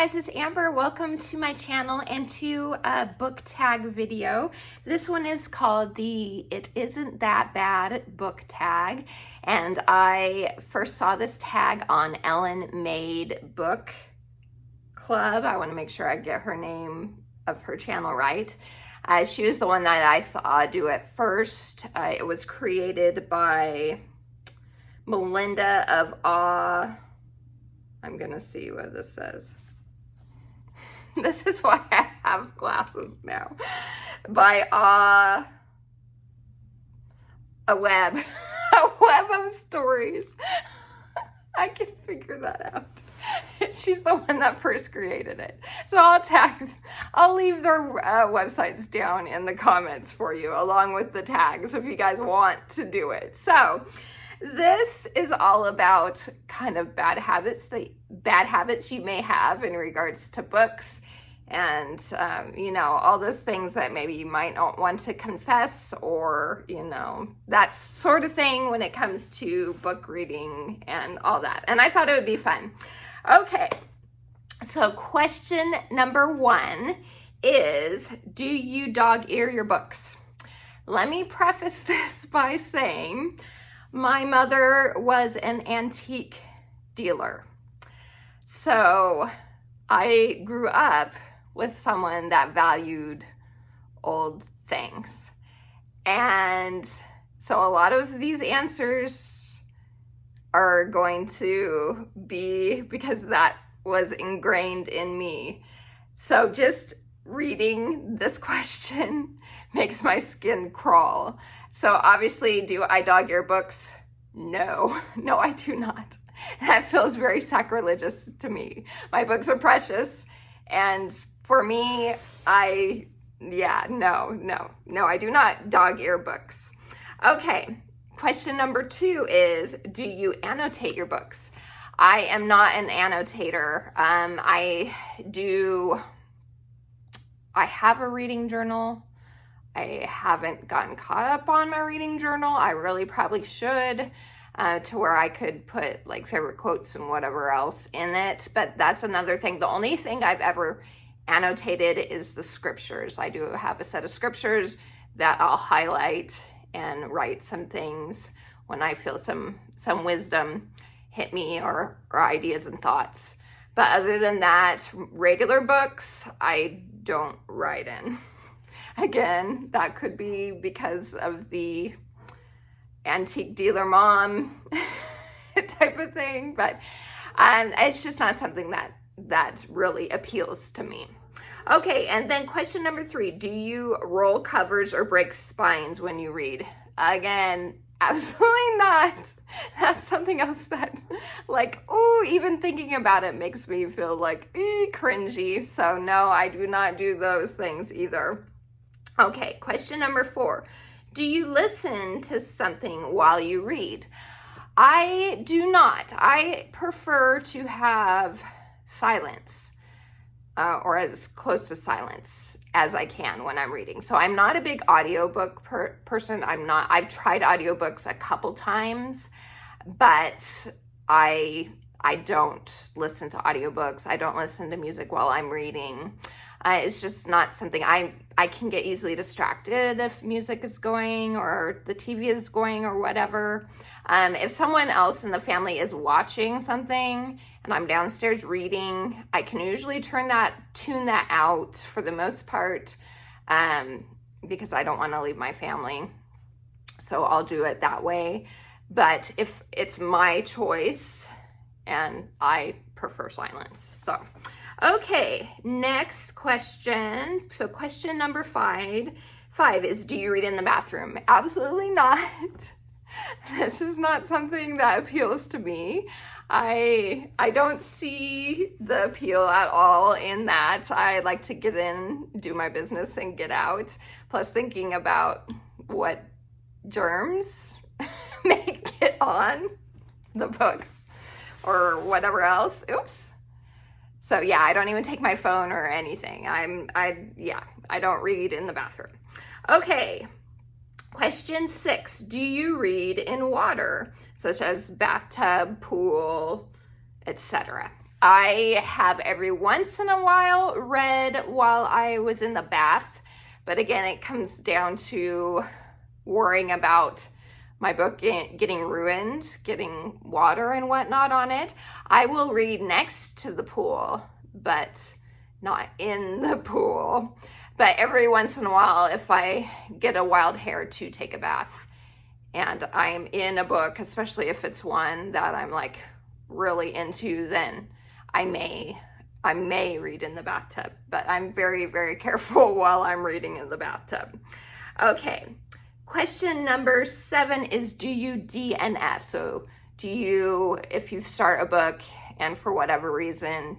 guys, it's Amber. Welcome to my channel and to a book tag video. This one is called the It Isn't That Bad book tag. And I first saw this tag on Ellen Made Book Club. I want to make sure I get her name of her channel right. She was the one that I saw do it first. It was created by Melinda of Awe. I'm gonna see what this says. This is why I have glasses now. By a web of stories. I can figure that out. She's the one that first created it. So I'll leave their websites down in the comments for you, along with the tags if you guys want to do it. So this is all about kind of bad habits you may have in regards to books and, all those things that maybe you might not want to confess or, that sort of thing when it comes to book reading and all that. And I thought it would be fun. Okay, so question number 1 is, do you dog ear your books? Let me preface this by saying, my mother was an antique dealer. So I grew up with someone that valued old things. And so a lot of these answers are going to be because that was ingrained in me. So just reading this question makes my skin crawl. So obviously, do I dog ear books? No, I do not. That feels very sacrilegious to me. My books are precious. And for me, I do not dog ear books. Okay, question number 2 is, do you annotate your books? I am not an annotator. I have a reading journal. I haven't gotten caught up on my reading journal. I really probably should, to where I could put like favorite quotes and whatever else in it. But that's another thing. The only thing I've ever annotated is the scriptures. I do have a set of scriptures that I'll highlight and write some things when I feel some wisdom hit me or ideas and thoughts. But other than that, regular books, I don't write in. Again, that could be because of the antique dealer mom type of thing, but it's just not something that really appeals to me. Okay, and then question number 3, do you roll covers or break spines when you read? Again, absolutely not. That's something else that, even thinking about it makes me feel cringy. So no, I do not do those things either. Okay, question number 4. Do you listen to something while you read? I do not. I prefer to have silence, or as close to silence as I can when I'm reading. So I'm not a big audiobook person. I've tried audiobooks a couple times, but I don't listen to audiobooks. I don't listen to music while I'm reading. It's just not something I can get easily distracted if music is going or the TV is going or whatever. If someone else in the family is watching something and I'm downstairs reading, I can usually tune that out for the most part, because I don't want to leave my family. So I'll do it that way. But if it's my choice, and I prefer silence. So okay, next question. So question number 5 is, do you read in the bathroom? Absolutely not. This is not something that appeals to me. I don't see the appeal at all in that. I like to get in, do my business, and get out. Plus thinking about what germs may get on the books or whatever else. Oops. So yeah, I don't even take my phone or anything. I don't read in the bathroom. Okay, question 6. Do you read in water, such as bathtub, pool, etc.? I have every once in a while read while I was in the bath, but again, it comes down to worrying about my book getting ruined, getting water and whatnot on it. I will read next to the pool, but not in the pool. But every once in a while, if I get a wild hair to take a bath and I'm in a book, especially if it's one that I'm like really into, then I may read in the bathtub, but I'm very, very careful while I'm reading in the bathtub. Okay. Question number 7 is, do you DNF? So do you, if you start a book and for whatever reason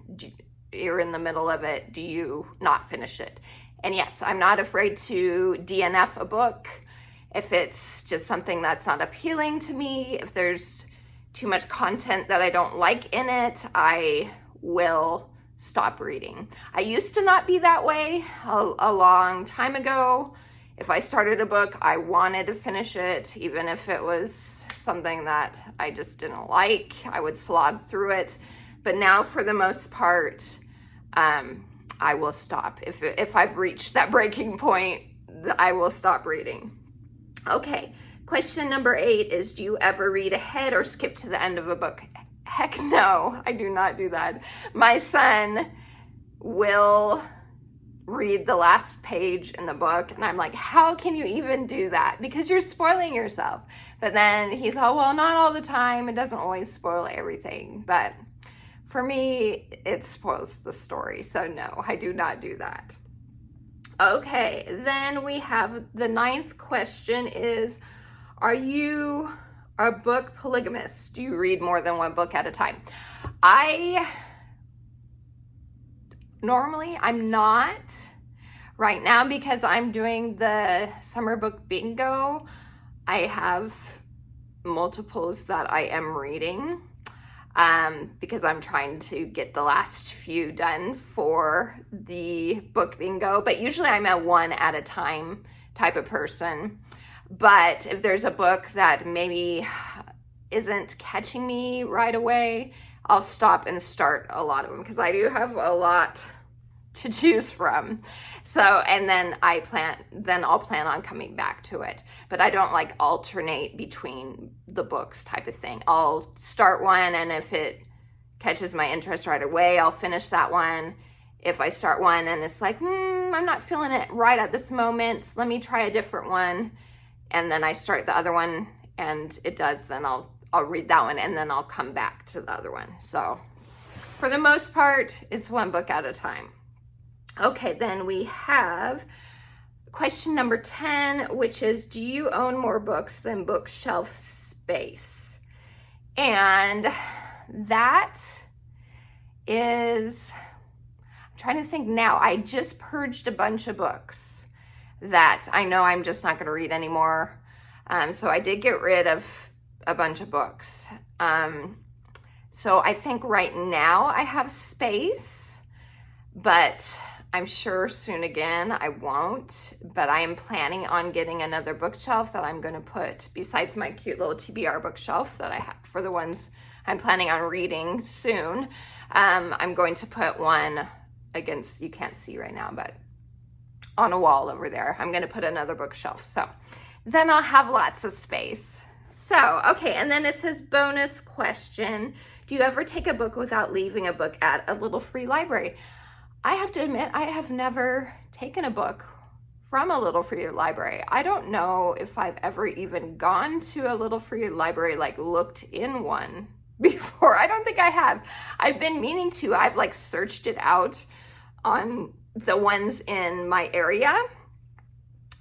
you're in the middle of it, do you not finish it? And yes, I'm not afraid to DNF a book if it's just something that's not appealing to me. If there's too much content that I don't like in it, I will stop reading. I used to not be that way a long time ago. If I started a book, I wanted to finish it, even if it was something that I just didn't like. I would slog through it. But now, for the most part, I will stop. If I've reached that breaking point, I will stop reading. Okay, question number 8 is, do you ever read ahead or skip to the end of a book? Heck no, I do not do that. My son will read the last page in the book, and I'm like, how can you even do that? Because you're spoiling yourself. But then he's, oh, well, not all the time. It doesn't always spoil everything. But for me, it spoils the story. So no, I do not do that. Okay, then we have the 9th question is, are you a book polygamist? Do you read more than one book at a time? Normally, I'm not right now because I'm doing the summer book bingo. I have multiples that I am reading because I'm trying to get the last few done for the book bingo. But usually I'm a one at a time type of person. But if there's a book that maybe isn't catching me right away, I'll stop and start a lot of them because I do have a lot to choose from. So, and then I'll plan on coming back to it. But I don't like alternate between the books type of thing. I'll start one, and if it catches my interest right away, I'll finish that one. If I start one and it's like, I'm not feeling it right at this moment, let me try a different one. And then I start the other one and it does, then I'll read that one and then I'll come back to the other one. So for the most part, it's one book at a time. Okay, then we have question number 10, which is, do you own more books than bookshelf space? And that is, I'm trying to think now, I just purged a bunch of books that I know I'm just not going to read anymore. So I did get rid of a bunch of books. So I think right now I have space, but I'm sure soon again I won't. But I am planning on getting another bookshelf that I'm going to put besides my cute little TBR bookshelf that I have for the ones I'm planning on reading soon. I'm going to put one against, you can't see right now, but on a wall over there. I'm going to put another bookshelf. So then I'll have lots of space. So, okay, and then it says bonus question. Do you ever take a book without leaving a book at a little free library? I have to admit, I have never taken a book from a little free library. I don't know if I've ever even gone to a little free library, like looked in one before. I don't think I have. I've been meaning to. I've like searched it out on the ones in my area,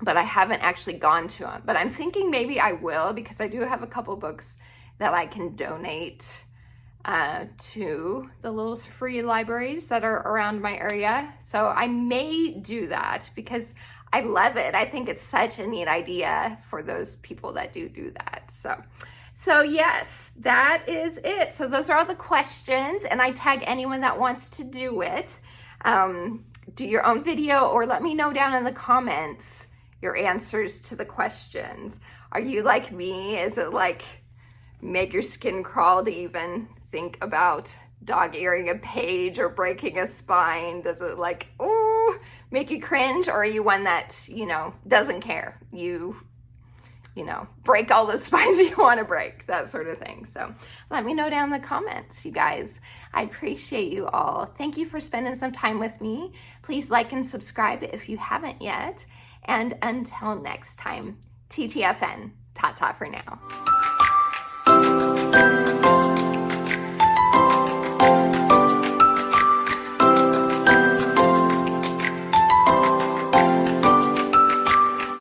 but I haven't actually gone to them. But I'm thinking maybe I will, because I do have a couple books that I can donate to the little free libraries that are around my area. So I may do that because I love it. I think it's such a neat idea for those people that do that. So yes, that is it. So those are all the questions, and I tag anyone that wants to do it. Do your own video or let me know down in the comments your answers to the questions. Are you like me? Is it like make your skin crawl to even think about dog-earing a page or breaking a spine? Does it like, ooh, make you cringe? Or are you one that, you know, doesn't care? You know, break all the spines you want to break, that sort of thing. So let me know down in the comments, you guys. I appreciate you all. Thank you for spending some time with me. Please like and subscribe if you haven't yet. And until next time, TTFN, ta-ta for now.